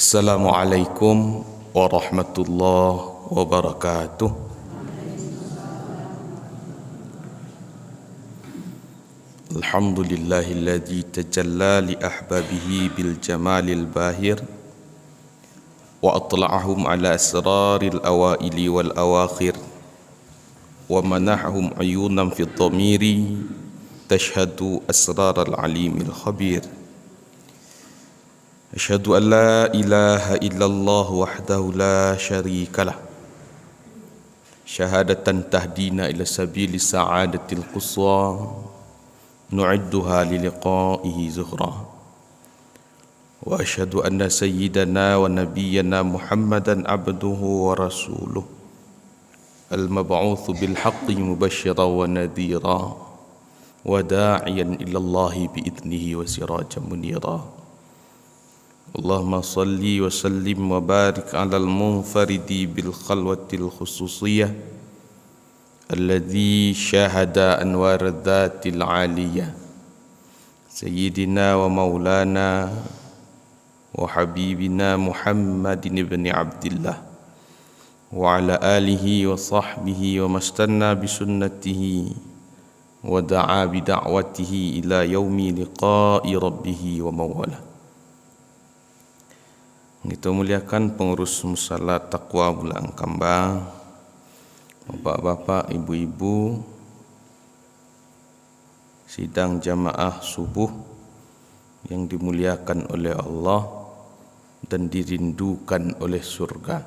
Assalamualaikum warahmatullahi wabarakatuh. Alhamdulillahilladzi tajalla li ahbabihi bil jamalil bahir wa atla'ahum ala asraril awaili wal awakhir wa manahum ayunan fi dhamiri tashhadu asraral alimil khabir. Asyhadu an la ilaha illallah wahdahu la syarikalah syahadatan tahdina ila sabili sa'adatil quswa nu'idduha li liqa'ihi zuhra. Wa asyhadu anna sayyidana wa nabiyyana Muhammadan abduhu wa rasuluh al-mab'utsu bil haqqi mubasysyiran wa nadhira wa da'iyan ila Allah bi idnihi wa sirajan munira. Allahumma salli wa sallim wa barik ala al-munfaridi bil khalwatil khususiyah alladhi syahada anwar dhatil aliyah sayyidina wa maulana wa habibina Muhammadin ibn Abdillah wa ala alihi wa sahbihi wa mastanna bi sunnatihi wa da'a bi da'watihi ila yaumi liqa'i rabbih wa mawala. Kita muliakan pengurus musala Taqwa Bulaan Kambang, bapak-bapak, ibu-ibu, sidang jamaah subuh yang dimuliakan oleh Allah dan dirindukan oleh surga.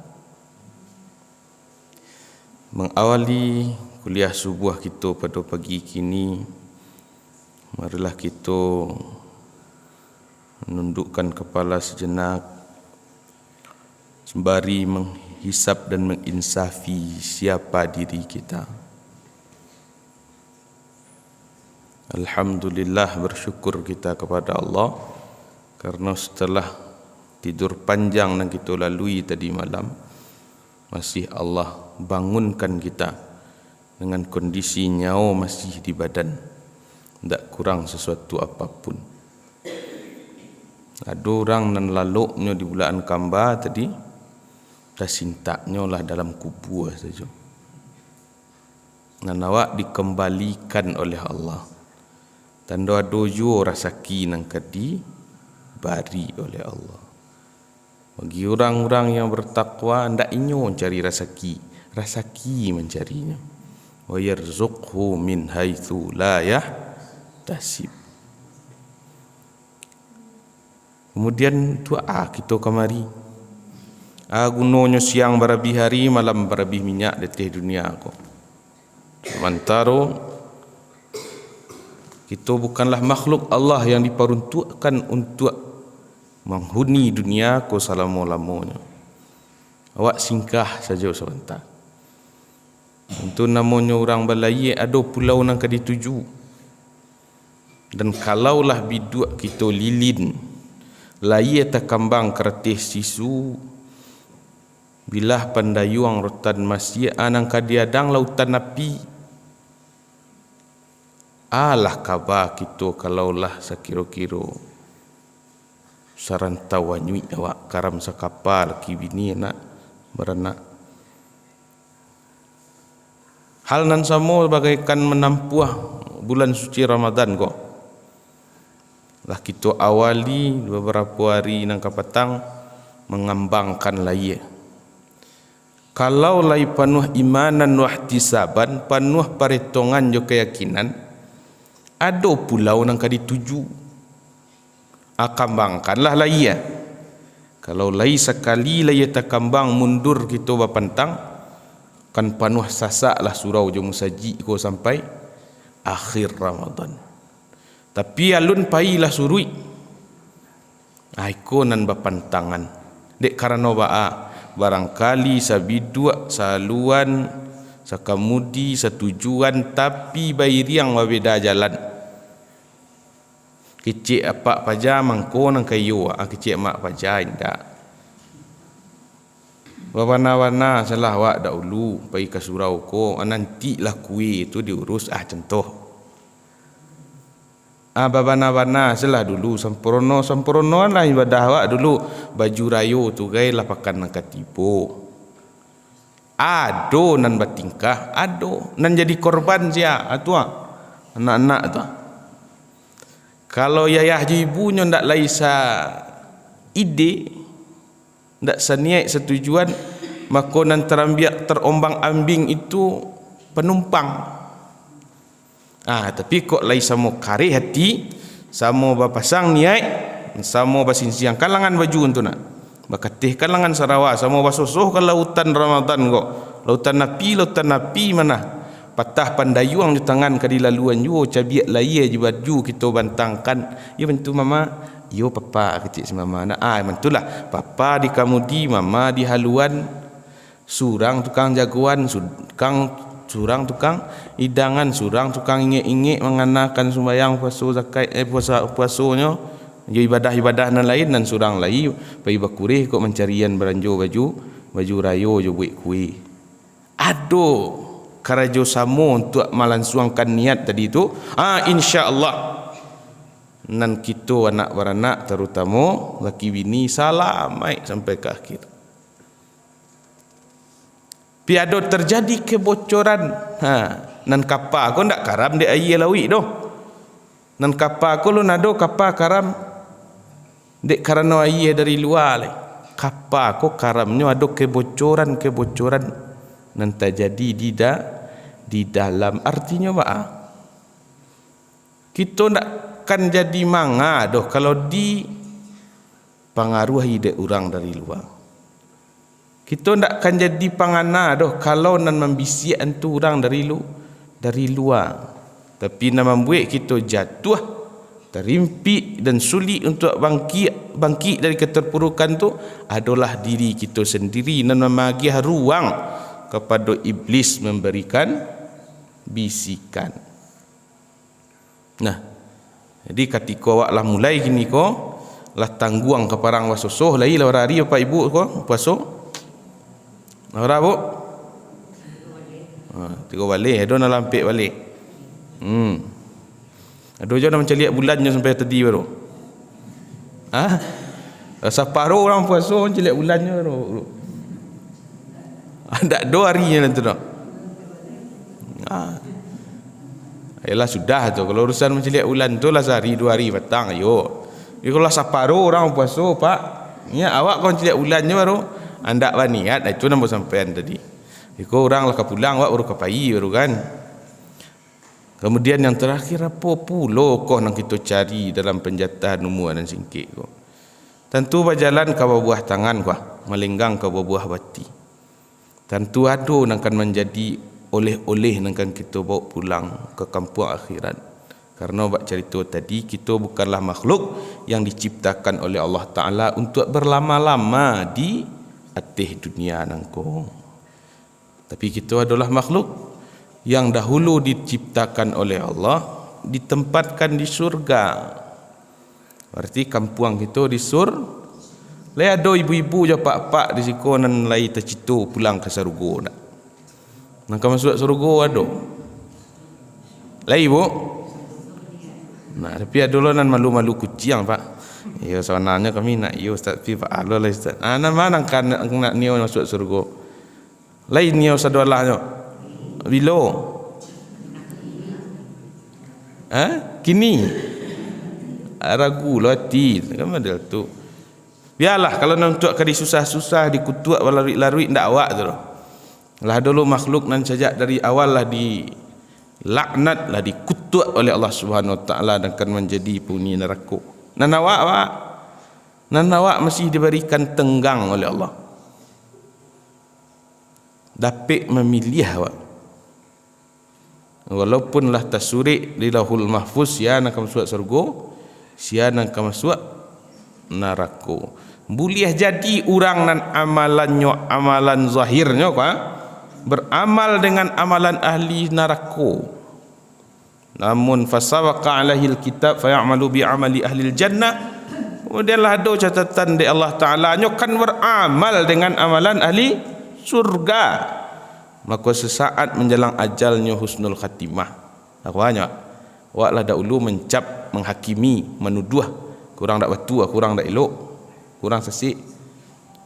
Mengawali kuliah subuh kita pada pagi kini, marilah kita menundukkan kepala sejenak sembari menghisap dan menginsafi siapa diri kita. Alhamdulillah, bersyukur kita kepada Allah karena setelah tidur panjang yang kita lalui tadi malam, masih Allah bangunkan kita dengan kondisi nyawa masih di badan, tidak kurang sesuatu apapun. Ada orang nan laluknya di Bulaan Kambang tadi, dah sintaknya lah dalam kubur saja. Dan awak dikembalikan oleh Allah. Dan doa dojo rasaki nang kadi bari oleh Allah. Bagi orang-orang yang bertakwa, ndak inyo cari rasaki mencarinya. Wa yarzuqhu min haitsu la yahtasib. Kemudian doa kita kemari. Gunanya siang barabi hari, malam barabi minyak di dunia aku. Sementara kita bukanlah makhluk Allah yang diperuntukkan untuk menghuni dunia aku selama-lamanya. Awak singkah saja sebentar. Itu namanya orang balai, ada pulau nang kadi tuju. Dan kalaulah biduk kita lilin, lai tak kambang kertis sisu, bilah pandayuang rotan masih anang kadiadang lautan api. Alah kabar kita kalaulah sakiro-kiro sarantau wanyui awak karam sakapal kibini nak beranak. Hal nan samo bagaikan menampuah bulan suci Ramadan kok. Lah kita awali beberapa hari nang kapatang mengambangkan layar. Kalau lai penuh imanan wa ihtisaban, penuh perhitungan jo keyakinan, ada pulau nang kadi tuju. Akambangkanlah lai ya. Kalau lai sekali lai takambang mundur kita bapantang, kan penuh sasaklah surau jo musaji ko sampai akhir Ramadan. Tapi alun pailah surui. Aiko nan bapantangan. Dek karena ba'a barangkali sabidua saluan sakamudi satujuan tapi bairiang wabeda jalan. Kecik apa paja mangko nang kayu kecik mak paja indak. Warna-warna salah wak dahulu pai ke surau ko nanti lah kuih itu diurus contoh. babana-bana selah dulu sempurna lah ibadah awak dulu. Baju rayo tu gai lah pakan nak katipu. Ado nan batingkah, ado nan jadi korban sia atu anak-anak tu. Kalau yayah ibunya ndak laisa ide, ndak seniat setujuan, maka nan terombang-ambing itu penumpang. Tapi kok laisa mo kare hati, samo bapasang niat, samo basinsiang kalangan baju untuk nak. Bakatih kalangan Sarawak, samo basosoh ke lautan Ramadan kok. Lautan napi mana? Patah pandayuang di tangan kadi laluan yo cabiak laya je baju kita bantangkan. Ya bentu mama, yo papa kecil si mama. Bentulah papa di kamudi, mama di haluan. Surang tukang jagoan, surang tukang hidangan, surang tukang ingek-ingek menganakan sembahyang puasa zakat puasanya. Yo ibadah-ibadah nan lain dan surang lain pai bakurih kok mencarian beranjo baju rayo jo buat kuih. Ado karajo samo untuk melansuangkan niat tadi itu. Insya-Allah nan kita anak beranak terutama laki bini salamai sampai ke akhir. Piado terjadi kebocoran. Nan kapa ko ndak karam de ayi lawi doh. Nan kapa ko lu nado kapa karam dek karena ayi dari luar le. Kapa ko karamnya ada kebocoran nan terjadi di dalam. Artinya apa? Kita ndak kan jadi manga doh kalau di pengaruhi dek orang dari luar. Kita ndak kan jadi pangana doh kalau nan membisiak antu orang dari luar. Tapi nan membuat kita jatuh, terimpi dan sulit untuk bangkit dari keterpurukan tu adalah diri kita sendiri dan membagi ruang kepada iblis memberikan bisikan. Nah, jadi ketika awak lah mulai gini ko lah tangguang ke parang wasosoh lai lah hari apa ibu ko puasa. Ora bu? 3 balik, ada nak lampik balik. Ada je nak mencari bulannya sampai tadi baru. Separuh orang puasa mencari bulannya baru. Ada 2 harinya nanti dah. Yalah sudah tu. Kalau urusan mencari bulan tu lah sehari 2 hari petang ayo. Kalau separuh orang puasa pak, ya awak kau mencari bulannya baru. Anda berniat, itu nombor sampean tadi. Iko orang lah pulang, awak baru kapai baru kan. Kemudian yang terakhir apa pula kau nak kita cari dalam penjatahan umuan dan singkit kau. Tentu berjalan ke buah tangan kau, melenggang ke buah bati. Tentu ada yang akan menjadi oleh-oleh yang akan kita bawa pulang ke kampung akhirat. Karena bak cerita tadi kita bukanlah makhluk yang diciptakan oleh Allah Ta'ala untuk berlama-lama di atas dunia nangko. Tapi kita adalah makhluk yang dahulu diciptakan oleh Allah, ditempatkan di surga. Berarti kampung kita di surga. Lai ada ibu-ibu je pak-pak di siku nan lai tercitu pulang ke surga nak. Nak masuk surga ada. Lai ibu. Nah, tapi ada lah nan malu-malu kucing pak. Ya sebenarnya kami nak yo ustaz pi pak alo lah ustaz. Nan mana kan nak niau masuk surga. Lai niau sadolahnya. Bilo. Kini. Ragu lah hati. Kan model tu. Biarlah kalau nak untuk kadi susah-susah dikutuk larui ndak awak tu. Lah dulu makhluk nan sejak dari awal lah di laknat lah dikutuk oleh Allah Subhanahu Wa Taala dan akan menjadi penghuni neraka. Nan awak masih diberikan tenggang oleh Allah. Dapat memilih awak. Walaupun lah tersurik di Lauhul Mahfuz sia nak masuk surga, sia nak masuk neraka. Boleh jadi orang nan amalannya amalan zahirnya beramal dengan amalan ahli neraka. Namun fasawaqa alaihil kitab fayamalu bi amali ahli jannah. Kemudianlah ada catatan dari Allah Ta'ala nya kan beramal dengan amalan ahli surga. Maka sesaat menjelang ajalnya husnul khatimah. Apa banyak? Awak lah dahulu mencap, menghakimi, menuduh kurang dak batu, kurang dak elok, kurang sesik.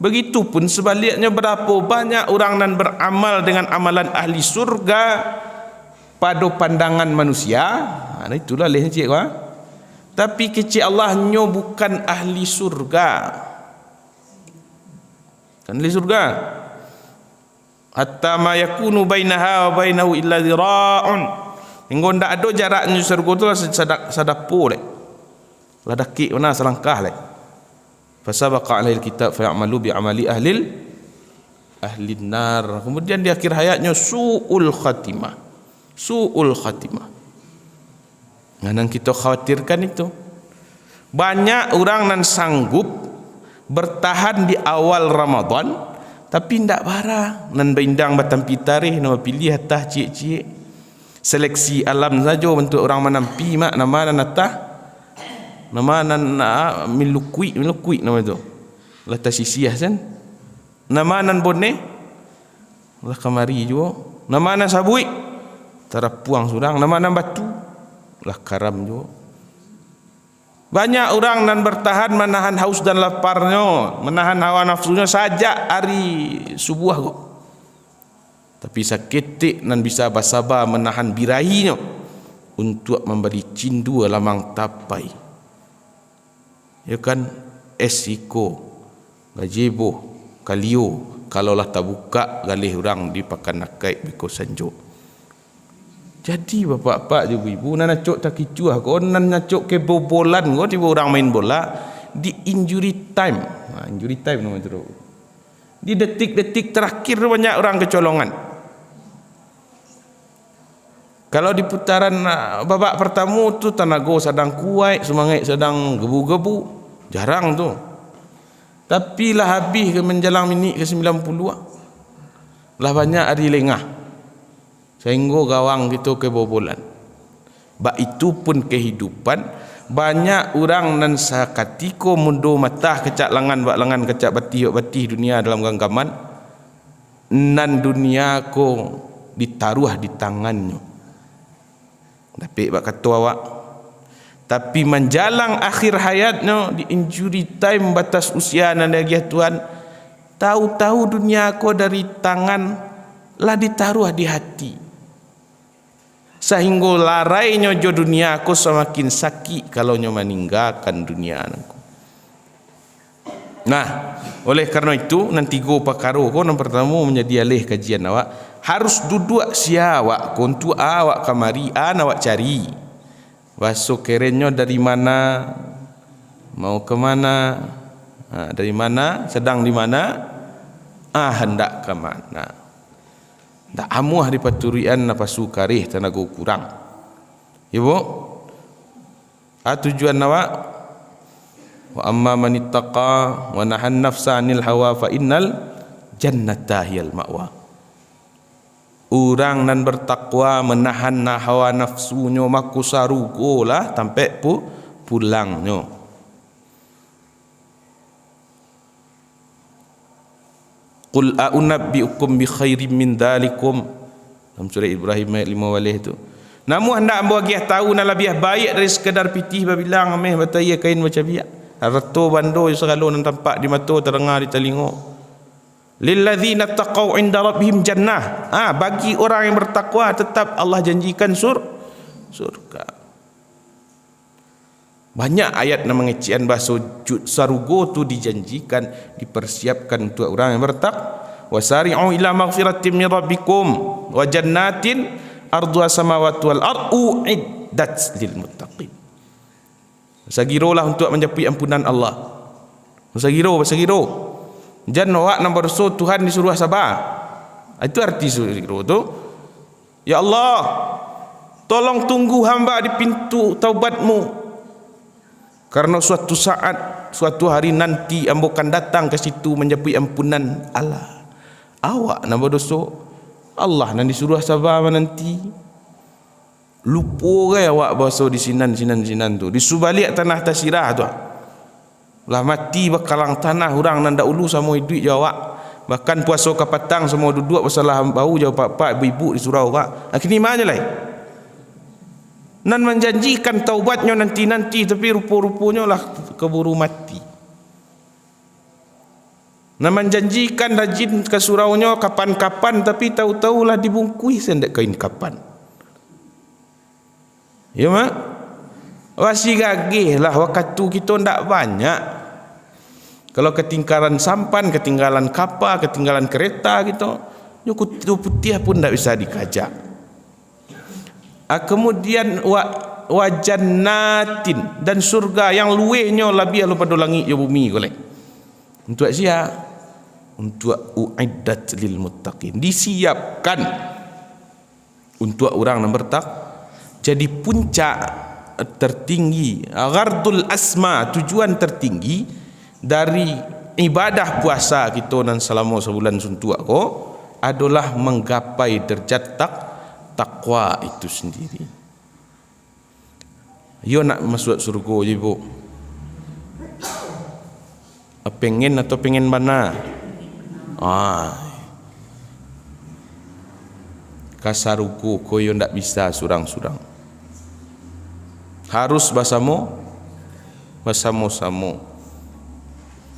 Begitupun sebaliknya, berapa banyak orang nan beramal dengan amalan ahli surga pada pandangan manusia. Itulah leh cik wah. Tapi kecil Allah nyo bukan ahli surga. Kan ahli surga. Hatta ma yakunu bainaha wa bainahu illa dhira'un. Hingga ndak ada jaraknya surga tu sadapo leh. Lah dakik mana selangkah leh. Fasabaqa alaihi alkitab fayamalu bi amali ahli nar. Kemudian di akhir hayatnya su'ul khatimah. Su'ul khatimah. Yang kita khawatirkan itu. Banyak orang nan sanggup bertahan di awal Ramadan tapi ndak bara nan beindang batampi tarikh nama pilih atah cik-cik. Seleksi alam saja untuk orang menampi mak nama nan atah. Nama nan milukui nama itu. Lah tasisiah kan. Nama nan boneh. Lah kamari juga. Nama nan sabui. Tarapuang surang. Nama nan batu. Lah karam juga. Banyak orang nan bertahan menahan haus dan laparnya, menahan hawa nafsunya saja hari subuh kok. Tapi saketik nan bisa bersabar menahan birahinya untuk memberi cindu lamang tapai. Ya kan, esiko, gajebo, kalio, kalaulah tak buka galih orang dipakan nakai biko sanjo. Jadi bapak-bapak ibu-ibu nan nacuk tak kicuah kau nan nacuk ke bobolan kau tiba orang main bola di injury time. Injury time nama itu. Di detik-detik terakhir banyak orang kecolongan. Kalau di putaran babak pertama tu Tanago sedang kuat, Semangat sedang gebu-gebu, jarang tu. Tapi lah habis ke menjelang minit ke 90 lah banyak hari lengah. Sehingga gawang gitu kebobolan. Bak itu pun kehidupan. Banyak orang nan sakatiko mundur matah kecak langan bak langan kecak batih dunia dalam genggaman. Nan dunia ko ditaruh di tangannya. Tapi bak kata awak. Tapi menjalang akhir hayatnya di injury time batas usia nan lagi Tuhan. Tahu-tahu dunia ko dari tangan lah ditaruh di hati. Sehingga larainya jo dunia aku semakin sakit kalau nyo meninggalkan dunia aku. Nah, oleh karena itu nanti go pakaro ko yang pertama menjadi alih kajian awak harus duduk siawak kontu awak kamari awak cari. Baso kerenyo dari mana, mau ke mana, dari mana, sedang di mana, hendak ke mana. Tak amuah di paturian napasu karih tenaga kurang. Ibu, tujuan awak wa amma man ittaqa wa nahan nafsa 'anil hawa fa innal jannata hiyal ma'wa. Orang nan bertakwa menahan hawa nafsunya maku sarugolah sampai pulangnya. Qul a'unabbi'ukum bi khairim min dzalikum. Dalam surah Ibrahim ayat 5 itu. Namun hendak ambo agih tahu na lebih baik dari sekadar pitih babilang ameh bataya kain macam biak. Harto bando segala nan tampak di mata terdengar di telinga. Lilladzina taqau 'inda rabbihim jannah. Bagi orang yang bertakwa tetap Allah janjikan surga. Banyak ayat yang mengecian bahasa sarugo tu dijanjikan, dipersiapkan untuk orang yang bertakwa. Wasari'u ila maghfiratin min rabbikum wa jannatin arduha samawati wal ard uiddat lil muttaqin. Sagirolah untuk mencapai ampunan Allah. Sagiro. Jangan awak nak berdosa Tuhan disuruh sabar. Itu arti sagiro tu. Ya Allah, tolong tunggu hamba di pintu taubatmu. Karena suatu saat, suatu hari nanti ambo akan datang ke situ mencapai ampunan Allah. Awak nak berdosa, Allah nan disuruh sabar nanti. Lupa ke awak bahasa di sinan tu. Di subalik tanah tasirah tu. Lah mati bakalang tanah orang nan dahulu sama hidup jawab. Bahkan puasa kapatang semua duduk masalah bau jawab pak ibu-ibu di surau pak. Kini mana lai? nan menjanjikan taubatnya nanti-nanti, tapi rupa-rupanya lah keburu mati. Nan menjanjikan rajin ke suraunya kapan-kapan, tapi tahu-tahulah dibungkui sendak kain kapan. Ya mak, wasi gagih lah waktu kita ndak banyak. Kalau ketinggalan sampan, ketinggalan kapal, ketinggalan kereta gitu, kutu putih pun ndak bisa dikajak. Kemudian wa jannatin, dan surga yang luwehnya lebih daripada langit ya bumi golek. Untuk siapa? Untuk uiddat lil muttaqin, disiapkan untuk orang yang jadi puncak tertinggi, ghardul asma, tujuan tertinggi dari ibadah puasa kita nan selama sebulan suntuk ko adalah menggapai derajat takwa itu sendiri. Yo nak masuk surga je bu, pengen atau pengen mana? Kasaruku koyo ndak bisa surang-surang, harus bersama-sama.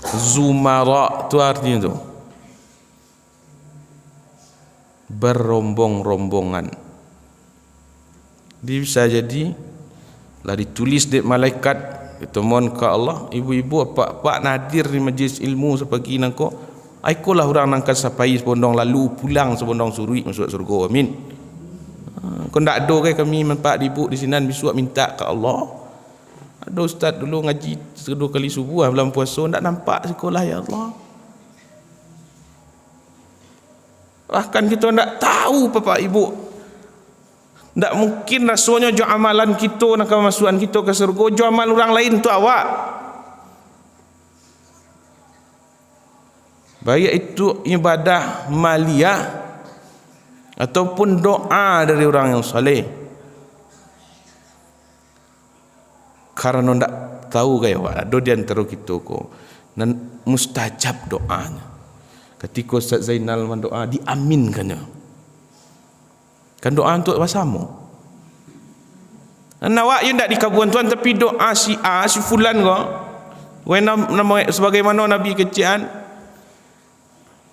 Zumara tu artinya tu berombong-rombongan. Dia bisa jadi lah ditulis di malaikat, ketemuan ke Allah, ibu-ibu apa nadir di majlis ilmu sepagi nangko, aikulah orang nangkan sapai sebondong lalu pulang sebondong surui masuk surga. Amin. Kau ndak ada ke kami manfaat ibu di sini besok minta ke Allah. Ada ustaz dulu ngaji 2 kali subuh bulan puasa ndak nampak sekolah ya Allah. Bahkan kita ndak tahu bapak ibu, ndak mungkin rasanya jo amalan kita nak kemasukan kita ke surga, jo amal orang lain tu awak. Baik itu ibadah maliyah ataupun doa dari orang yang saleh. Karena ndak tahu gaya awak, ada di antara kita ko dan mustajab doanya. Ketika Ustaz Zainal mendoa diaminkannya. Kan doa untuk bersama. Nawak you ndak dikabulkan Tuhan, tapi doa si A si fulan ko, nama sebagaimana Nabi kecian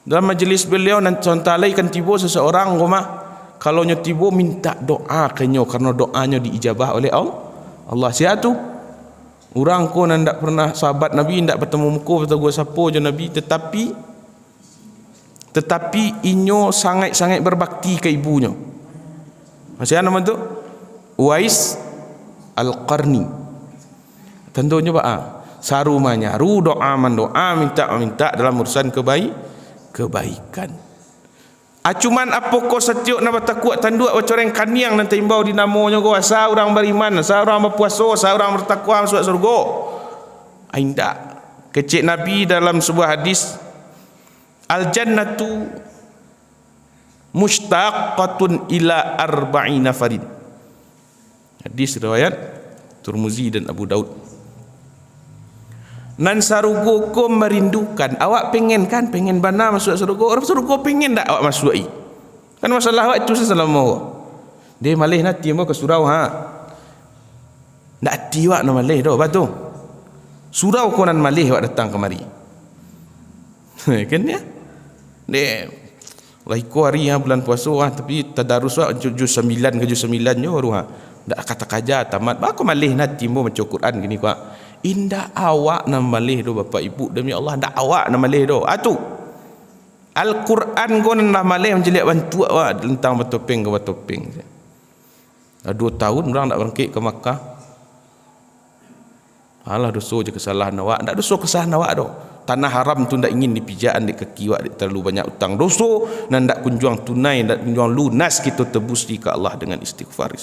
dalam majlis beliau nanti contalai kan tiba seseorang rumah, kalau nyo tiba minta doa kenyo karena doanya diijabah oleh Allah. Siapa tu? Orang ko ndak pernah sahabat Nabi, ndak bertemu muka bertemu siapa je Nabi, tetapi inyo sangat-sangat berbakti ke ibunya. Macam nama tu? Uwais Al-Qarni. Tentunya pak sarumanya ru doa mendoa minta dalam urusan kebaikan. Cuman apoko setiuk nak bertakwa tanduk wacoreng kaniang nanti imbau di namanya go asa orang beriman, asa orang berpuasa, asa orang bertakwa masuk surga. Indak. Kecik Nabi dalam sebuah hadis, al jannatu mushtaqatun ila arba'ina farid. Hadis riwayat Tirmizi dan Abu Daud. Nan sarugo ko merindukan, awak pengen kan, pengen bana masuk surga. Orang surga pengen tak awak masuk i? Kan masalah awak itu selama dia malih nanti mau ke surau ndak ati awak nak malih dah batu. Surau ko nan malih awak datang kemari. Kan ya? Dek lagi ko hari bulan puasa tapi tadarus juz 9 ke juz 9 nya baru ndak kata kaja tamat. Ba ko malih nanti mau baca Quran gini ko. Indah awak nak malih do bapak ibu, demi Allah ndak awak nak malih do. Atu Al-Quran ko nak malih menjelik bantu awak tentang bertopeng ke bertopeng. 2 tahun orang nak bangkit ke Makkah. Alah dosa je kesalahan awak, ndak dosa kesalahan awak do. Tanah haram tu ndak ingin dipijaan di kaki awak, terlalu banyak utang dosa dan ndak kunjuang tunai, ndak kunjuang lunas kita tebus di ke Allah dengan istighfar.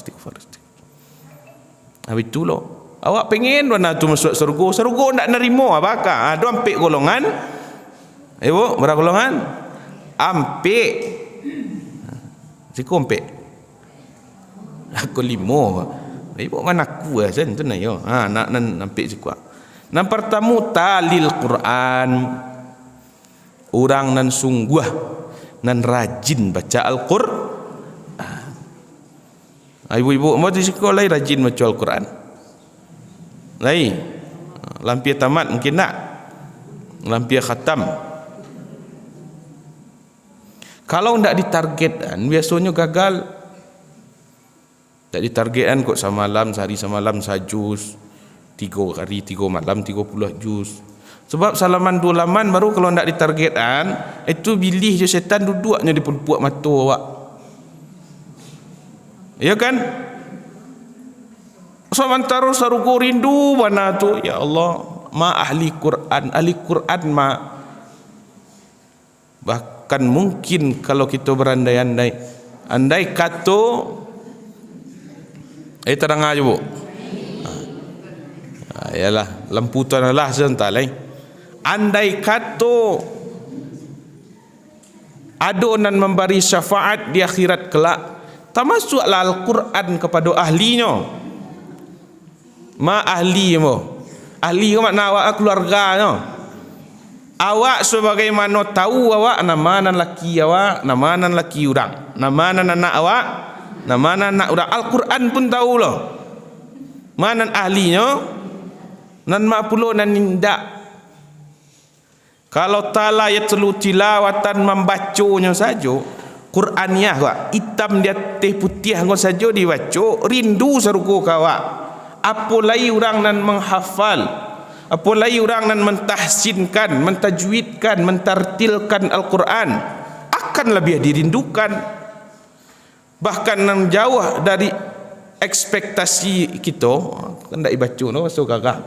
Habis tu lo awak pengen mana tu masuk surga ndak nerima apakah? Ada ampek golongan. Ibu, berapa golongan? Ampek. Siku ampek. Aku 5. Ibu mana aku sen tu nak yo. Nak ampek siku. Nan pertama talil Quran. Orang nan sungguh nan rajin baca Al-Qur'an. Ibu-ibu mau di sekolah rajin baca Al-Quran. Lain. Lampir tamat mungkin tak. Lampir khatam. Kalau tidak ditargetkan, biasanya gagal. Tak ditargetkan kok semalam, sehari semalam sajus, 3 hari 3 malam 30 juz. Sebab salaman 2 laman baru kalau tidak ditargetkan, itu bilih je setan duduknya di puak mata awak. Ya kan? Sementara sarugo rindu mana tu, ya Allah, ma ahli Quran ma. Bahkan mungkin kalau kita berandai-andai, andai kata terang aja bu. Yalah, lampu tuan Allah sebentar lain. Andai kata ada nan memberi syafaat di akhirat kelak, termasuklah Al-Quran kepada ahlinya. Ma ahli mo. Ahli ke makna awak keluarganya. Awak sebagaimana tahu awak nama nan laki awak, nama nan laki orang, nama nan anak awak, nama nan anak orang. Al-Quran pun tahu loh. Mana ahlinya, nan ma pulo nan nindak. Kalau tala ya telu tilawatan membacanya saja, Qur'aniyah kau, hitam di atas putih kau saja dibaca, rindu seruku kawak. Apalagi orang nan menghafal, apalagi orang nan mentahsinkan, mentajwidkan, mentartilkan Al-Quran, akan lebih dirindukan. Bahkan nan jauh dari ekspektasi kita. Kan tak dibaca no, masuk gagah.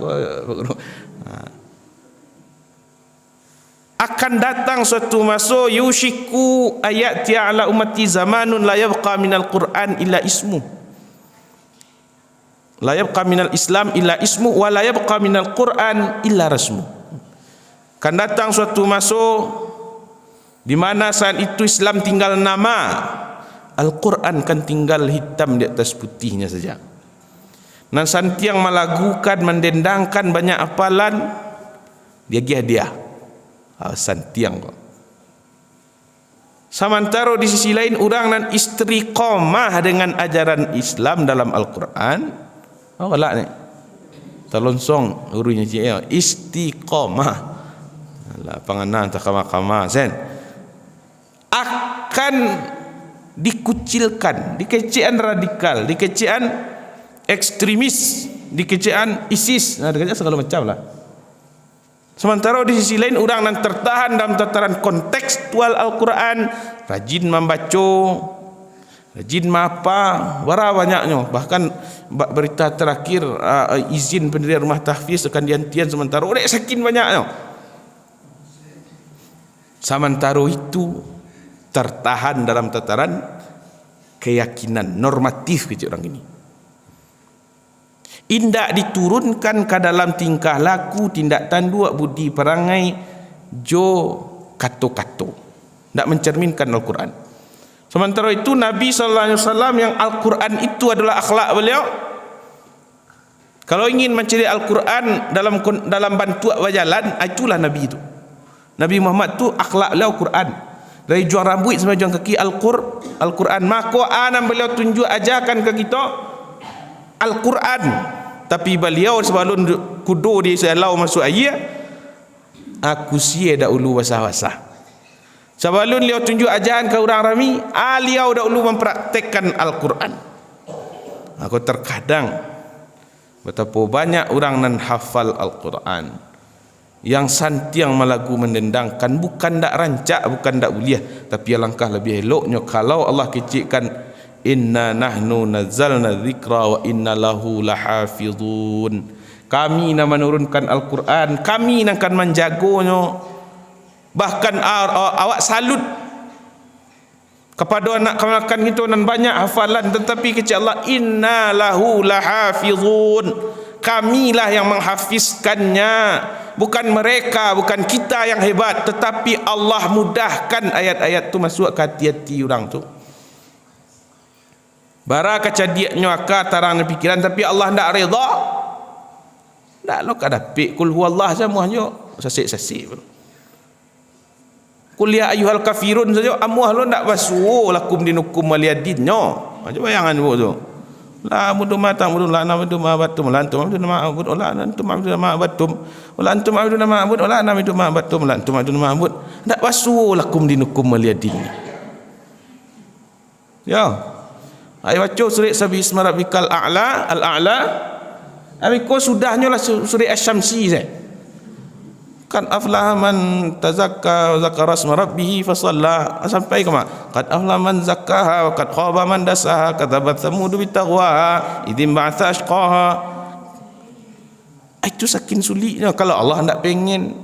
Akan datang suatu masa yushiku ayati ala ummati zamanun la yabqa minal Quran illa ismu. La yabqa minal Islam illa ismu wa la yabqa minal Quran illa rasmu. Akan datang suatu masa di mana saat itu Islam tinggal nama, Al-Quran kan tinggal hitam di atas putihnya saja. Dan santiang melagukan, mendendangkan banyak apalan, dia santiang kok. Sementara di sisi lain orang nan istiqamah dengan ajaran Islam dalam Al-Quran. Awak ni terlonsong urunya dia istiqamah. Lah panganan tak kama-kama sen. Akan dikucilkan, dikecian radikal, dikecian ekstremis, dikecian ISIS, nah dekatnya segala macam lah. Sementara di sisi lain orang yang tertahan dalam tataran kontekstual Al-Quran, rajin membaca, rajin mapa, bara banyaknya. Bahkan berita terakhir izin pendirian rumah tahfiz akan dihentikan sementara oleh sekian banyaknya. Sementara itu tertahan dalam tataran keyakinan normatif gitu orang ini. Indak diturunkan ke dalam tingkah laku, tindak tanduk, budi perangai, jo kato-kato. Tidak mencerminkan Al-Quran. Sementara itu Nabi SAW yang Al-Quran itu adalah akhlak beliau. Kalau ingin mencari Al-Quran dalam bantuan berjalan, itulah Nabi itu. Nabi Muhammad itu akhlak beliau Quran. Dari juang rambut sampai juang kaki Al-Quran. Maka anam beliau tunjuk ajarkan ke kita Al-Quran. Tapi beliau sebelum kudo di selau masuk ayat, aku sia dah ulu basah-basah. Sebelum beliau tunjuk ajaran ke orang ramai, beliau dah ulu mempraktekkan Al-Quran. Aku terkadang betapa banyak orang nan hafal Al-Quran yang santiang melagu mendendangkan, bukan dak rancak, bukan dak uliah, tapi alangkah lebih eloknya kalau Allah kecikkan inna nahnu nazzalna dzikra wa inna lahu lahafizun. Kami nak menurunkan Al-Quran, kami nak akan menjaganya. Bahkan awak salut kepada anak kemakan itu dan banyak hafalan, tetapi kecik Allah inna lahu lahafizun. Kamilah yang menghafizkannya, bukan mereka, bukan kita yang hebat, tetapi Allah mudahkan ayat-ayat tu masuk ke hati-hati orang tu. Bara kecadiaknya akal tarang pikiran, tapi Allah tidak reda. Tak lo kada pik kul huwallah semuanya sasik-sasik. Kul ya ayyuhal kafirun saja amuh lo ndak basuh lakum dinukum waliyadinnya. Macam bayangan bu tu. La abudu ma ta'budu la na'budu ma abattum la antum abuduna ma abud la antum abuduna ma abattum la antum abuduna ma abud la na'budu ma abattum la antum abuduna ma abud. Ndak wasu lakum dinukum waliyadin. Ya. Ayo baca surah Sabbihisma rabbikal a'la al-a'la. Abi ko sudahnya lah surah Asy-Syamsi saya. Kan aflaha man tazakka wa zakara asma rabbih fa shalla sampai ke mana? Qad aflaha man zakkaha wa qad khaba man dasaha kadzabat thamud bitaqwaha idzin ba'atha ashqaha. Itu saking sulitnya kalau Allah hendak pengen.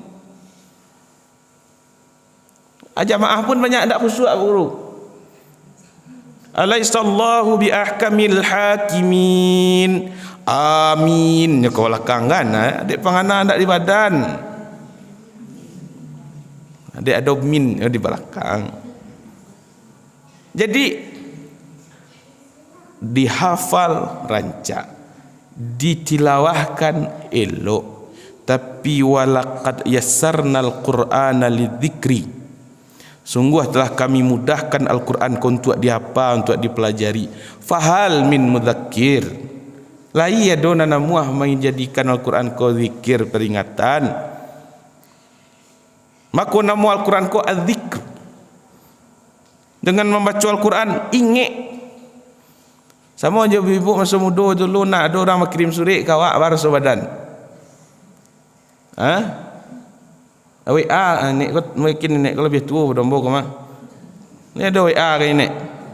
Jamaah pun banyak tak khusyuk guru. Alaihissallahu bi ahkamil hakimin. Amin. Ya kau belakang kan? Adik pangana ndak di badan. Ada min di belakang. Jadi dihafal rancak, ditilawahkan elok, tapi walaqad yassarnal qur'ana lidzikri. Sungguh telah kami mudahkan Al-Quran untuk dihafal, untuk dipelajari. Fahal min mudzakir. Lai adona namuah menjadikan Al-Quran ko zikir peringatan. Maka nama Al-Quran ko az-zikr. Dengan membaca Al-Quran ingat. Sama aja ibu masa muda dulu nak ada orang kirim surat ke awak baru sebadan. WA ni mungkin ni kalau lebih tua berdombo ke mah. Ni ada WA ke ni.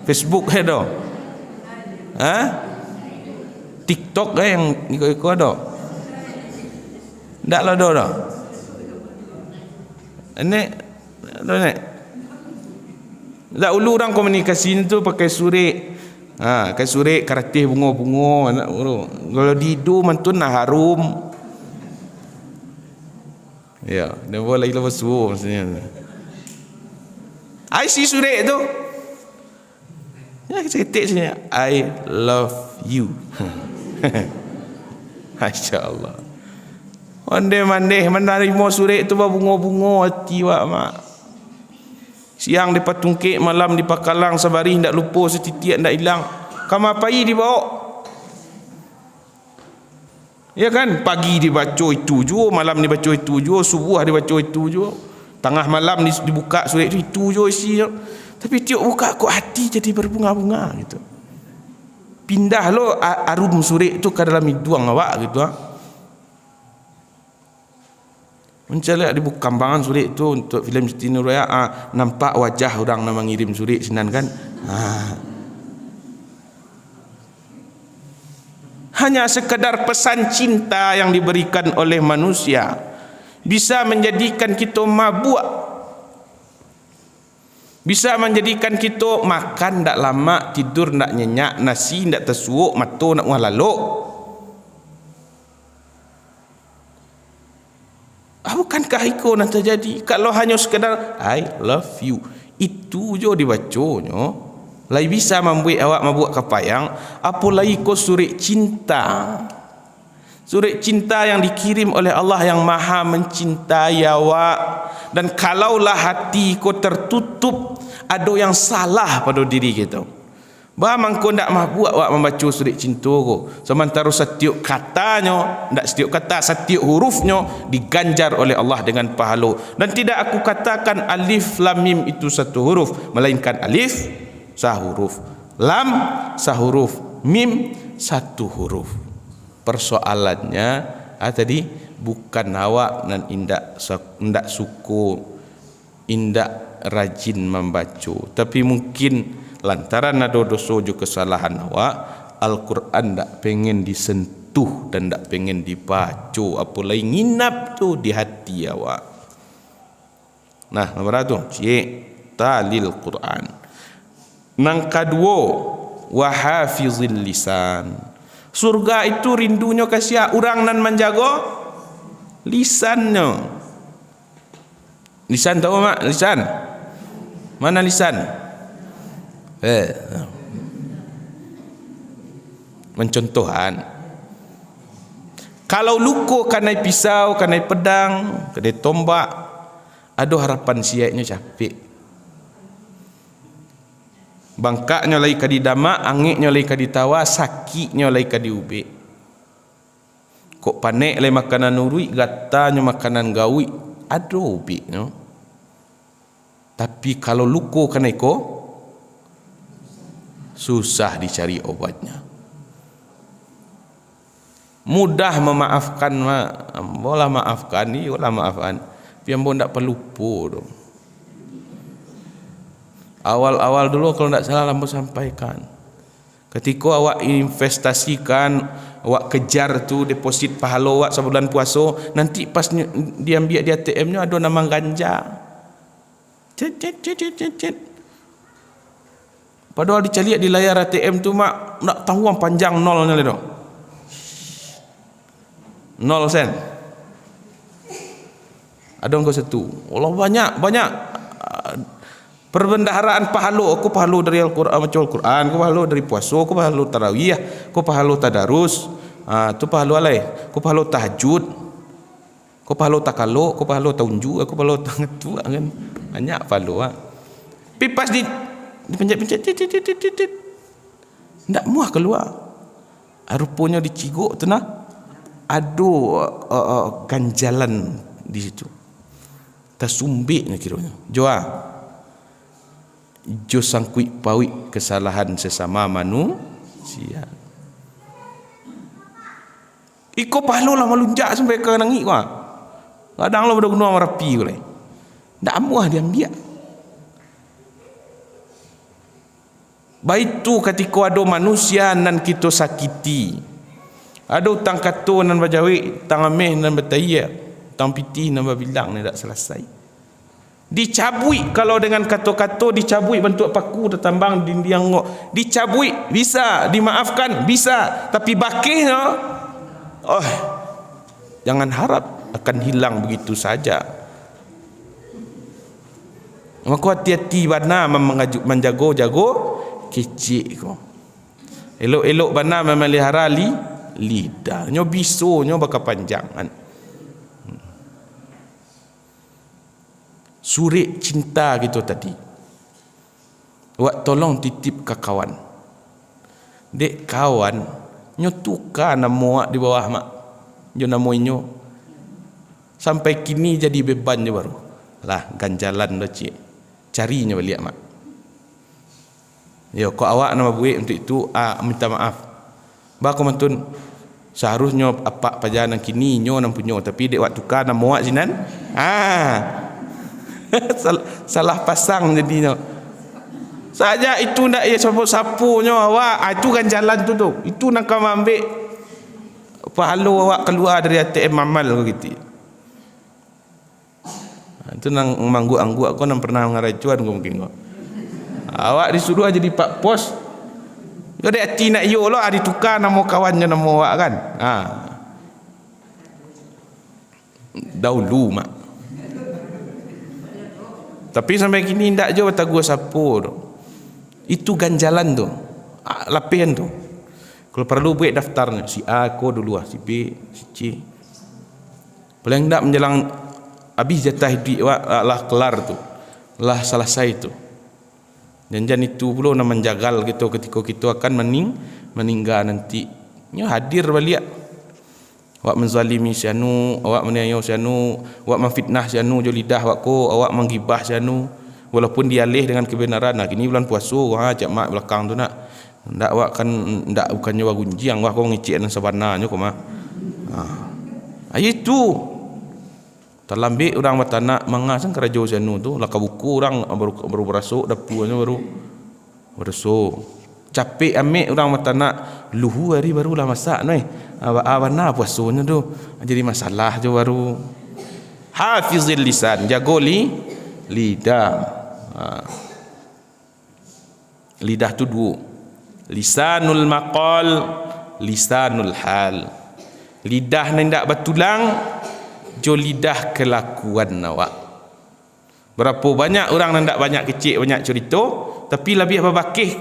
Facebook ada. TikTok ke yang ikut-ikut ada. Ndak lah ada. Ini ada ni. Dah ulu orang komunikasi ni tu pakai surat. Pakai surat karatih bunga-bunga anak guru. Kalau didu mantun nak harum. Ya, dia boleh lepas suruh maksudnya. I see surat tu. Ya, saya ketik sini. I love you. Masya-Allah. Ondeh-mandeh menerima surat tu bunga-bunga hati wak mak. Siang depa tungkik, malam depa kalang, sabari ndak lupa, setitik ndak hilang. Kamar pai dibawa. Ya kan? Pagi dibaca itu jua, malam dibaca itu jua, subuh dibaca itu jua. Tengah malam dibuka surat itu jua isi. Tapi tiap buka kok hati jadi berbunga-bunga gitu. Pindah lo arum surat tu ke dalam hidung awak gitu. Mencari di buku kambangan surat itu untuk filem Siti Nurhayah, nampak wajah orang nama ngirim surat sinan kan. Hanya sekadar pesan cinta yang diberikan oleh manusia bisa menjadikan kita mabuk, bisa menjadikan kita makan tak lama, tidur tak nyenyak, nasi tak tersuuk, mata nak walalok. Bukankah itu nak terjadi? Kalau hanya sekadar I love you, itu je dibacanya, lai bisa membuat awak mabuk kapayang. Apa lagi ko surat cinta, surat cinta yang dikirim oleh Allah yang maha mencintai awak. Dan kalaulah hati ko tertutup, ada yang salah pada diri kita. Bagaimana kau tak mampu awak membaca surat cinta ko? Sementara setiap katanya, tak setiap kata, setiap hurufnya diganjar oleh Allah dengan pahala. Dan tidak aku katakan alif lam mim itu satu huruf, melainkan alif sahuruf, lam sahuruf, mim satu huruf. Persoalannya tadi bukan awak dan indak suku, indak rajin membaca, tapi mungkin lantaran ada dosa juga kesalahan awak, Al-Quran tak pengen disentuh dan tak pengen dibaca, apalagi nginap tu di hati awak. Nah, nomor satu, cik talil Quran. Nang kedua, wahafizil lisan. Surga itu rindunya kasih orang nan menjaga lisannya. Lisan tahu mak? Lisan. Mana lisan? Mencontohan, kalau luka kanai pisau, kanai pedang, kanai tombak, ada harapan siapnya capek. Bangkaknya lai kadi damak, angiknya lai kadi tawa, sakitnya lai kadi ubik. Kok panek lai makanan urui, gatanya makanan gawi, aduh ubik no. Tapi kalau luko kena iko, susah dicari obatnya. Mudah memaafkan, bola maafkan ni, bola maafkan. Piambo ndak perlu po. Awal-awal dulu kalau tidak salah lampu sampaikan, ketika awak investasikan, awak kejar tu deposit pahala awak sebulan puasa, nanti pas dia ambil di ATM-nya ada nama ganja. Cet. Padahal dicari di layar ATM tu mak nak tahu panjang nolnya le. 0 sen. Ada engkau satu. Allah banyak perbendaharaan pahala. Aku pahala dari Al-Quran, baca Al-Quran, aku pahala dari puasa, aku pahala tarawih, aku pahala tadarus, tu pahala alai, aku pahala tahajud, aku pahala takalo, aku pahala taunju, aku pahala tangetu kan. Banyak pahala. Tapi pas dipencet ndak muah keluar. Rupanya diciguk tu nah. Aduh ganjalan di situ. Tersumbiknya kiranya. Jo sangkui pawi kesalahan sesama manusia. Iko pahlo lah melunjak sampai ke nangik wah. Kadang lo gunung Merapi boleh. Ndak amuah dia ambil. Baik tu ketika ada manusia nan kita sakiti. Ada utang kato nan bajawi, utang ameh nan bertaya, utang pitih nan berbilang ni tak selesai. Dicabui kalau dengan kato-kato dicabui bentuk paku tertambang dinding ngok. Dicabui bisa, dimaafkan bisa, tapi bakihnya jangan harap akan hilang begitu saja. Maka hati-hati bana menjago kecik ko. Elok-elok bana memelihara lidah. Nyo biso nyo bakal panjangan. Surik cinta gitu tadi. Wak tolong titip ke kawan. Dek kawan nyo tukar nama di bawah mak. Nyo nama nyo. Sampai kini jadi beban je baru. Lah ganjalan dah cik. Carinya balik mak. Yo kau awak nama buik untuk itu minta maaf. Ba ko mantun seharusnya apa pajanan kini nyo nan punyo tapi dek wak tukar nama wak sinan. Salah pasang jadinya. Saja itu ndak ya sapu-sapu nyo awak. Itu ganjalan tu. Itu nak kau ambil pahala awak keluar dari ATM amal kau gitu. Itu nang mangguk-angguk kau nang pernah ngarajuan kau mungkin kau. Awak disuruh aja di pak pos. Kau ada hati nak yo lah ditukar nama kawannya nama awak kan. Dahulu mak. Tapi sampai kini ndak je bata gua sapu tu. Itu ganjalan tu. Lapian tu. Kalau perlu buat daftarnya si A ko dulu si B, si C. Paling ndak menjelang habis jatah hidup lah kelar tu. Lah selesai tu. Janjian itu pula nak menjagal gitu ketika kita akan meninggal nanti. Nya hadir balik. Awak menzalimi sianu, awak meniayau sianu, awak memfitnah sianu jo lidah awak ko, awak menggibah sianu walaupun dialih dengan kebenaran. Nah, kini bulan puasa, cak mak belakang tu nak. Ndak awak kan ndak bukannya wa gunjiang, wah kau ngicik dan sabananya ko mah. Itu terlambi orang matanak mangasang kerajo sianu tu, laka buku orang baru berasuk dapuannya baru berasuk. Capek ambil orang matanak luhu hari barulah masak noi. Abana puasanya tu jadi masalah je baru. Hafizil lisan, jago lidah. Lidah tu dua. Lisanul maqal, lisanul hal. Lidah ni ndak bertulang, jo lidah kelakuan awak. Berapa banyak orang ndak banyak kecil banyak cerita, tapi lebih apa bakih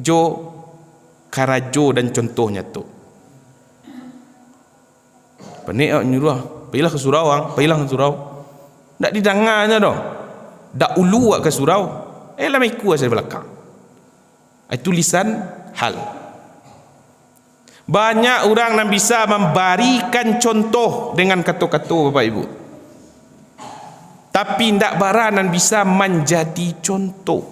jo karajo dan contohnya tu. Panik nyuruh, pergilah ke surau pergilah ke surau. Ndak didengarnya dah. Dak ulu ke surau. Lah maiku asal belakang. Itu lisan hal. Banyak orang yang bisa memberikan contoh dengan kata-kata Bapak Ibu, tapi tidak baranan bisa menjadi contoh.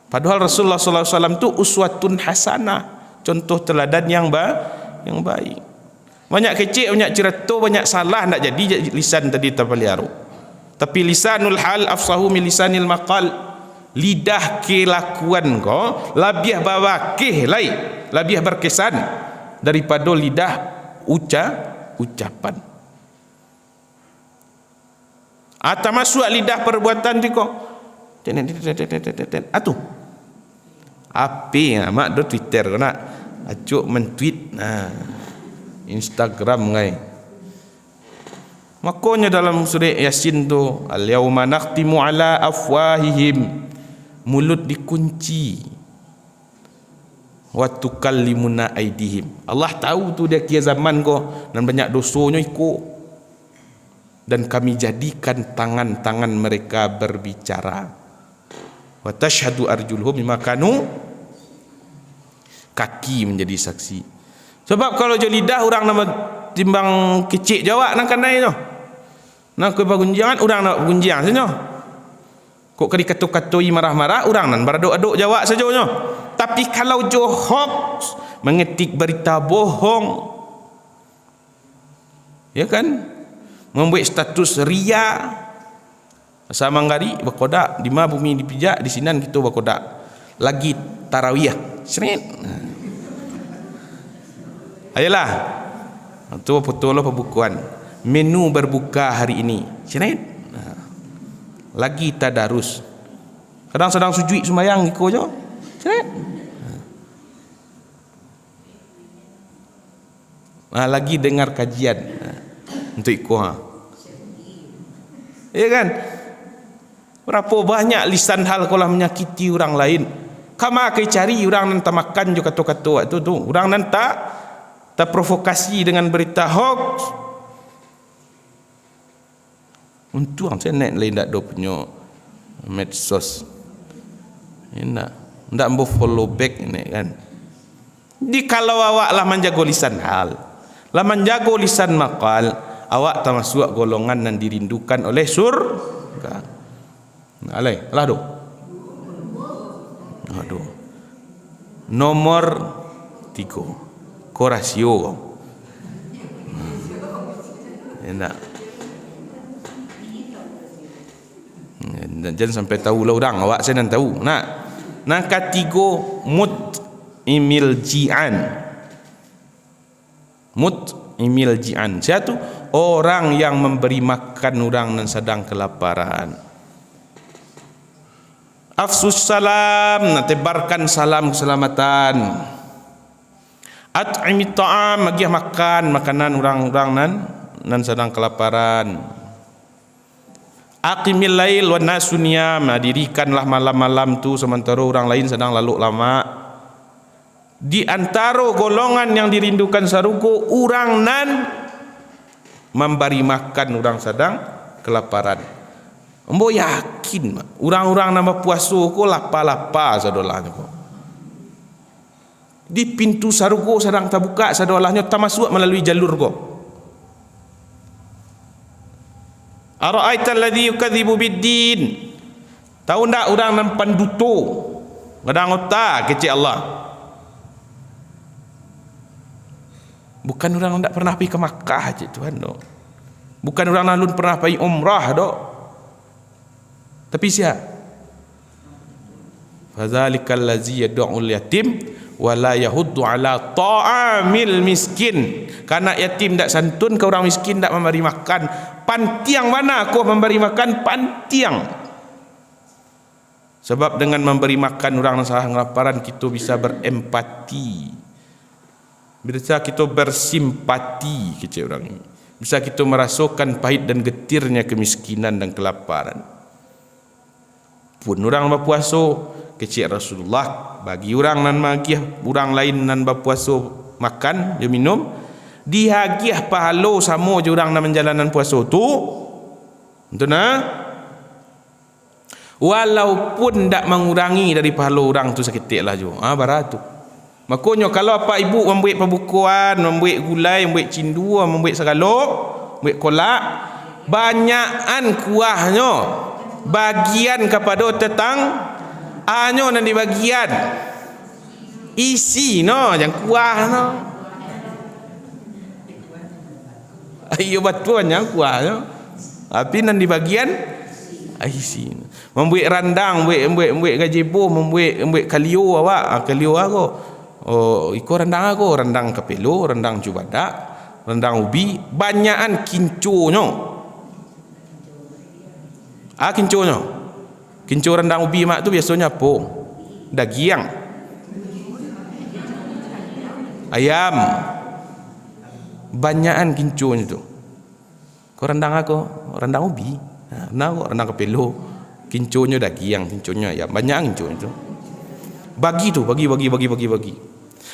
Padahal Rasulullah SAW itu uswatun hasanah, contoh teladan yang baik. Banyak kecil, banyak cerita, banyak salah, nak jadi lisan tadi terpeliharu. Tapi lisanul hal afsahu min lisanil maqal. Lidah kelakuan kau lebih bawakih lain, lebih berkesan daripada lidah ucapan. Atau masuk lidah perbuatan tu kau. Atu. Api mak do Twitter nak acuk mentweet Instagram ngai. Makanya dalam surah Yasin tu al-yauma nakhtimu ala afwahihim, mulut dikunci, wa tukallimuna aidihim. Allah tahu tu dia kia zaman ko dan banyak dosanya ikut, dan kami jadikan tangan-tangan mereka berbicara. Wa tashhadu arjuluhum bima kanu, kaki menjadi saksi. Sebab kalau je lidah orang nama timbang kecil jawab nak kanai tu. Nak ke bagunjian orang nak bagunjian saja. Kok kali kata-katai marah-marah orang nan beraduk-aduk jawab saja. Tapi kalau je hoax, mengetik berita bohong, ya kan, membuat status ria, sama ngari berkodak di ma bumi dipijak di sinan kita berkodak lagi tarawih seret. Ayolah, itu betul lah pembukuan menu berbuka hari ini seret. Lagi tadarus, kadang sedang sujud sembahyang ikut je seret. Lagi dengar kajian untuk ikut ya kan. Berapa banyak lisan hal kalau menyakiti orang lain. Kamu akan cari orang yang tak makan juga kata-kata waktu tu. Orang yang tak terprovokasi dengan berita hoax. Untung saya naik lain tak ada punya medsos. Tak mau follow back ini kan. Jadi kalau awak lah menjaga lisan hal, lah menjaga lisan maqal, awak termasuk golongan yang dirindukan oleh surga. Alai, lah do. Aduh. Nomor 3. Korasio. Enak. Jangan sampai tahu lah orang, awak saya nak tahu. Nak ketiga imil ji'an. Imil ji'an. Siapa tu? Orang yang memberi makan orang yang sedang kelaparan. Afsus salam, tebarkan salam keselamatan. At'imit ta'am, bagi makan makanan orang-orang nan sedang kelaparan. Aqimil lail wan nasu niyam, dirikanlah malam-malam tu sementara orang lain sedang lalu lama. Di antara golongan yang dirindukan sarugo, orang nan memberi makan orang sedang kelaparan. Ambo yakin orang-orang nama puasa ko lapa-lapa sadolahnya ko. Di pintu sarugo sedang terbuka sadolahnya tak masuk melalui jalur ko. Ara'aita alladhi yukadzibu bid-din. Tahu ndak orang nan panduto gadang otak kecil Allah. Bukan orang ndak pernah pergi ke Makkah je Tuhan dok. Bukan orang nan pernah pergi umrah dok. Tapi siapa? Fadzalikal ladzi yad'ul yatim wa la yahuddu ala ta'amil miskin. Karena yatim tak santun ke orang miskin, tak memberi makan. Pantiang mana aku memberi makan? Pantiang. Sebab dengan memberi makan orang yang salah kelaparan, kita bisa berempati, bisa kita bersimpati kecil orang ini, bisa kita merasakan pahit dan getirnya kemiskinan dan kelaparan. Pun orang berpuasa kecil Rasulullah bagi orang nan magiah orang lain nan berpuasa makan dia minum dihagiah pahala sama je orang nan menjalanan puasa tu. Betul nah? Walaupun tak mengurangi dari pahala orang tu seketik lah jo. Barat tu. Makanya kalau apa ibu membuat pembukuan, membuat gulai, membuat cindu, membuat segalok, membuat kolak, banyakan kuahnya bagian kepada tetang hanya nanti bagian isi no, jangan kuah no. Ayo batuan yang kuah no. Tapi nanti bagian isi. Membuat randang, membuat gajebo, membuat kalio awak, kalio aku. Oh, iko randang aku, randang kapelo, randang cubadak, randang ubi, banyakan kinconyo. Kinconyo. Kinco randang ubi mak tu biasanya apa? Dagiang. Ayam. Banyakan kinconyo tu. Kau randang aku, randang ubi. Randang kapelo. Kinconyo dagiang, kinconyo ayam. Banyak kinconyo tu. Bagi.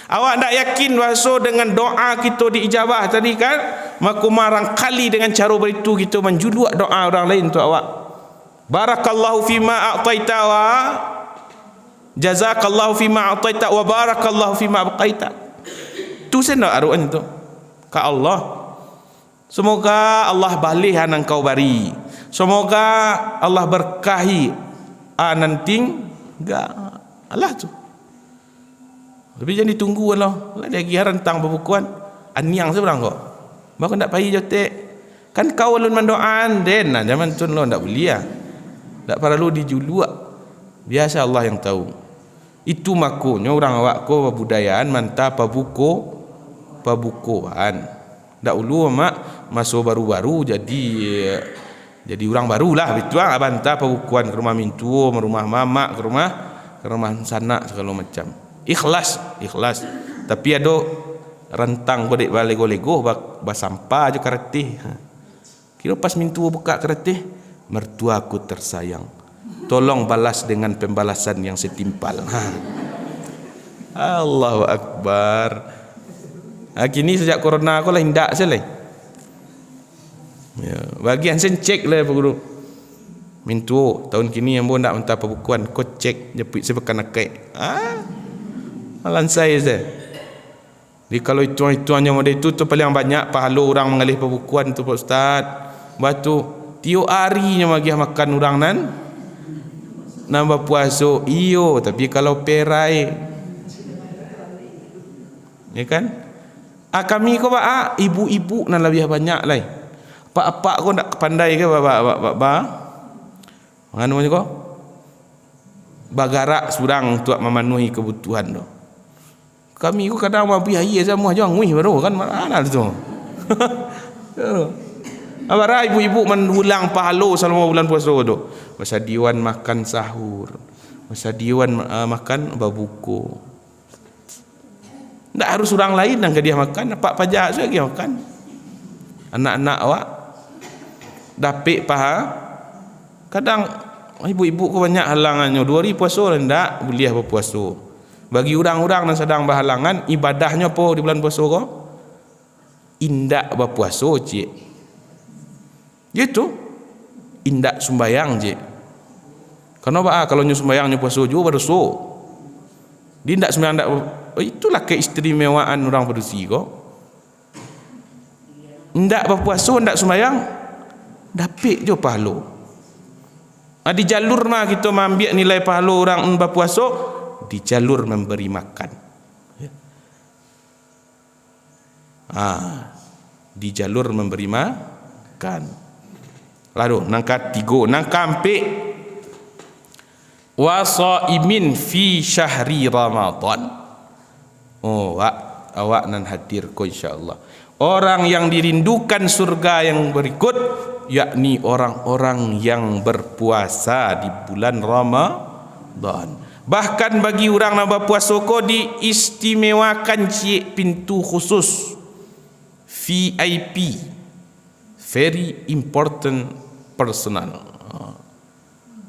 Awak tak yakin bahawa dengan doa kita diijabah tadi kan, maka marang kali dengan cara beritu kita menjuluak doa orang lain untuk awak. Barakallahu fima a'taita wa jazakallahu fima a'taita wa barakallahu fima abqaita. Tu sendak aruan itu ke Allah. Semoga Allah balihan engkau bari. Semoga Allah berkahi nanting enggak Allah tu. Tapi jangan ditunggu Allah. Dia lagi rentang pembukuan. Aniang seberang kau. Maka tak payah jotek. Kan kau alun mendoan den. Zaman tu lo tak boleh. Tak perlu dijuluak. Biasa Allah yang tahu. Itu makanya orang awak ko budayaan mantap pabukuan. Tak ulu mak masuk baru-baru jadi orang barulah betul bantah pabukuan ke rumah mintu, ke rumah mamak, ke rumah sanak segala macam. Ikhlas. Tapi ada rentang godek balego basampah je karetih. Kira pas mintu buka karetih, mertuaku tersayang. Tolong balas dengan pembalasan yang setimpal. Allahu Akbar. Kini sejak corona aku lah hindak selai. Ya, bagian sen cek lah Pak Guru. Mintu tahun kini yang pun nak minta pembukuan, kau cek jepit sebekan akai. Lansai saya. Jadi kalau itu-ituannya model itu tu paling banyak pahala orang mengalih pembukuan tu Pak Ustaz. Batu tiap harinya bagi makan orang nan nambah puasa. Iyo, tapi kalau perai ya kan? Kami ko ba ibu-ibu nan lebih banyak lai. Pak-pak ko ndak pandai ke ba? Nganu ko? Bagarak surang untuk memenuhi kebutuhan tu. Kami ko kadang mau biaya semua jangan ngui baru kan mana tu. Abara ibu-ibu mendulang pahala selama bulan puasa tu. Masa diwan makan sahur. Masa diwan makan berbuka. Tak harus orang lain yang dia makan, pak pajak saja dia makan. Anak-anak awak dapik paha. Kadang ibu-ibu ko banyak halangannya. 2 hari puasa ndak boleh berpuasa. Bagi orang-orang yang sedang berhalangan, ibadahnya apa di bulan puasa ko? Indak berpuasa cik. Gitu. Indak sembayang cik. Kenapa? Kalau nyu sembayang nyu puasa juga berdosa. Dia indak sembayang ndak. Itulah keistimewaan orang Parsi ko. Ndak berpuasa, ndak sembahyang, dapik je pahala. Di jalur mah kita ambil nilai pahala orang berpuasa, di jalur memberi makan. Di jalur memberi makan. Lalu nangka 3, nangka 4. Wasaimin fi syahri Ramadan. Awak nan hadir ko insyaallah. Orang yang dirindukan surga yang berikut, yakni orang-orang yang berpuasa di bulan Ramadan. Bahkan bagi orang yang berpuasa ko diistimewakan cik pintu khusus VIP, very important personal,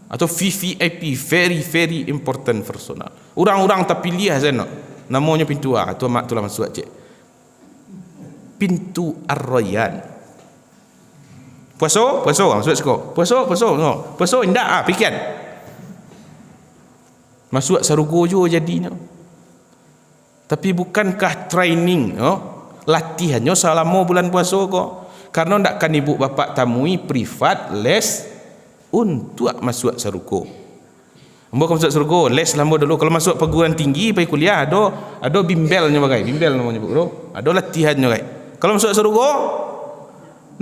atau VVIP, very very important personal. Orang-orang terpilih sana. Namanya pintu tu mak tulah masuk cik. Pintu Ar-Rayyan. Puasa masuk sekolah. Puasa indak pikiran. Masuk syurga je jadinya. Tapi bukankah training, latihannya selama bulan puasa kok? Karena ndakkan ibu bapa tamui privat les untuk masuk syurga. Ambo masuk syurga, les lama dulu. Kalau masuk perguruan tinggi, pergi kuliah, ada bimbelnya bagai, bimbel namanya bro. Ada latihannya bagai. Kalau masuk syurga,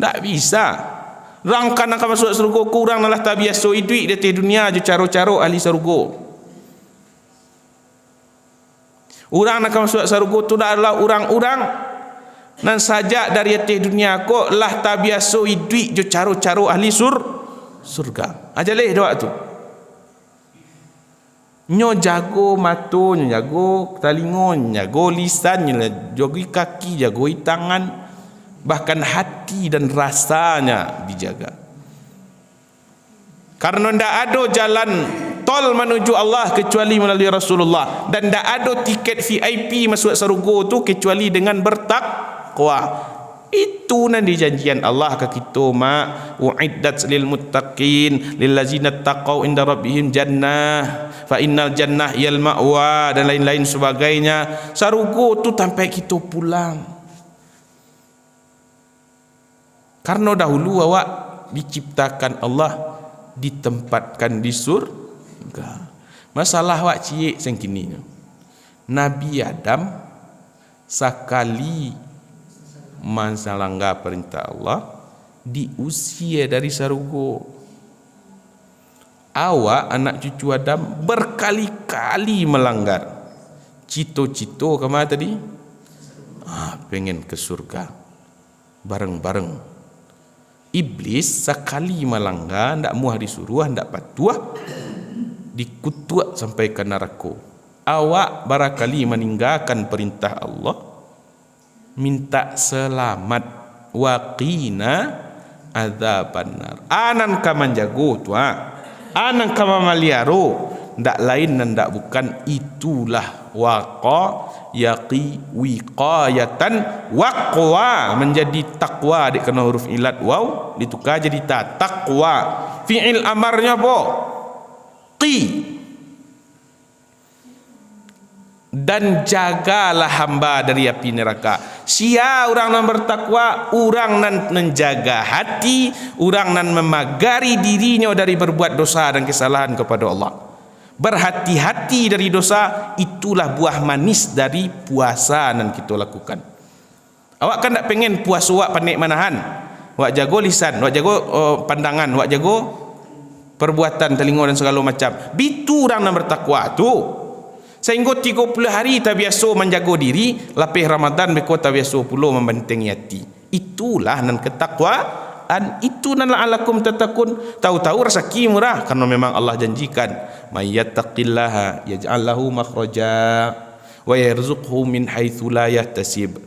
ndak bisa. Rangkan akan masuk syurga kurang nalah tak biasa hidup di dunia je caro-caro ahli syurga. Orang nak masuk syurga tu adalah orang-orang nan saja dari atas dunia ko lah tak biasa hidup je caro-caro ahli surga. Ajaleh doa tu. Nyo jago mata, nyo jago telinga, nyo jago lisan, nyo jago kaki, jago tangan, bahkan hati dan rasanya dijaga. Karena ndak ada jalan tol menuju Allah kecuali melalui Rasulullah, dan ndak ada tiket VIP masuk syurga tu kecuali dengan bertakwa. Itu nanti janjian Allah ke kita, uiddat lil muttaqin lillazina taqau inda rabbihim jannah fa innal jannah yal ma'wa, dan lain-lain sebagainya. Syurga tu sampai kita pulang. Karena dahulu awak diciptakan Allah, ditempatkan di surga. Masalah awak cik sengkini, Nabi Adam sekali masa langgar perintah Allah diusir dari syurga. Awak anak cucu Adam berkali-kali melanggar. Cito-cito ke mana tadi? Pengen ke surga bareng-bareng. Iblis sekali melanggar, ndak muah disuruh, ndak patuh, dikutuk sampai ke neraka. Awak barakali meninggalkan perintah Allah, minta selamat, waqina adzabannar. Anan ka menjago tu, anan ka mamaliaro, ndak lain dan ndak bukan itulah waqa yaqi wiqayatan waqwa, menjadi takwa dik kena huruf ilat waw ditukar jadi ta, takwa. Fi'il amarnya apa? Qi. Dan jagalah hamba dari api neraka. Sia orang nan bertakwa, orang nan menjaga hati, orang nan memagari dirinya dari berbuat dosa dan kesalahan kepada Allah. Berhati-hati dari dosa, itulah buah manis dari puasa yang kita lakukan. Awak kan tak pengen puasa awak pandai manahan, awak jago lisan, awak jago pandangan, awak jago perbuatan telinga dan segala macam. Bitu orang nan bertakwa tu. Sehingga 30 hari tak biasa menjaga diri, lapis Ramadan beko tak biasa pula membentengi hati. Itulah nan ketakwaan, itu nan la'alakum tattaqun. Tahu-tahu rezeki murah karena memang Allah janjikan, may yattaqillaha yaj'al lahu makhraja wa yarzuqhu min haitsu la yahtasib.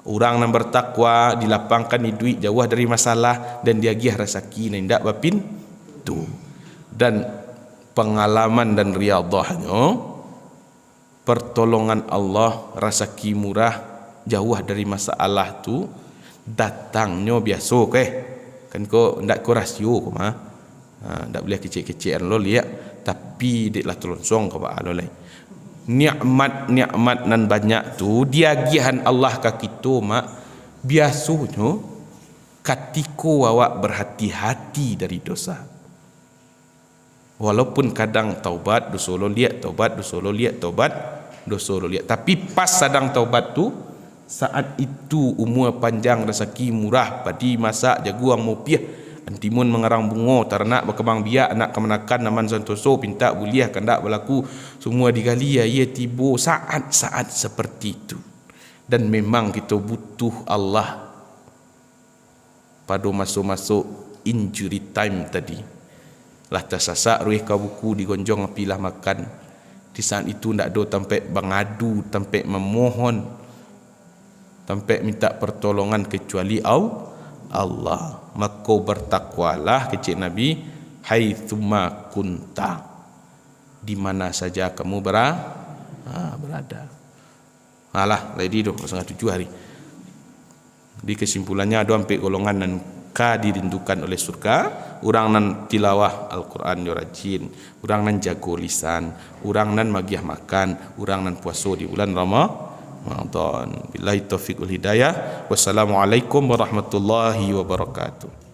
Orang yang bertakwa dilapangkan duit jauh dari masalah, dan dia giah rezeki nan ndak bapin tu. Dan pengalaman dan riyadhahnya, pertolongan Allah, rezeki murah jauh dari masalah tu datangnya biasa kan ko ndak ko rasio ko ndak boleh kecil-kecilan lo lihat, tapi diklah tolong ko ba lo lai nikmat nan banyak tu diagihan Allah ka kita biasanya ketika awak berhati-hati dari dosa. Walaupun kadang taubat dosa lo lihat, taubat dosa lo lihat, taubat dosa lo lihat, tapi pas sedang taubat tu, saat itu umur panjang, rezeki murah, padi masak, jaguang mopiah, antimun mengarang bunga, ternak berkembang biak, anak kemenakan naman santoso, pinta buliah, kandak berlaku, semua digali, ia tiba saat-saat seperti itu. Dan memang kita butuh Allah pada masuk-masuk injury time tadi. Lah tersasak ruih kau buku digonjong apilah makan. Di saat itu ndak ada sampai mengadu, sampai memohon, sampai minta pertolongan kecuali Allah. Maka bertakwalah kecil Nabi, haitsuma kunta, di mana saja kamu berada. Alah, lady doh 6:30 hari. Di kesimpulannya ada sampai golongan dan ka dirindukan oleh surga, orang nan tilawah Al-Quran yo rajin, orang nan jago lisan, orang nan magiah makan, orang nan puasa di bulan Ramadan. Billahi taufiq wal hidayah. Wassalamualaikum warahmatullahi wabarakatuh.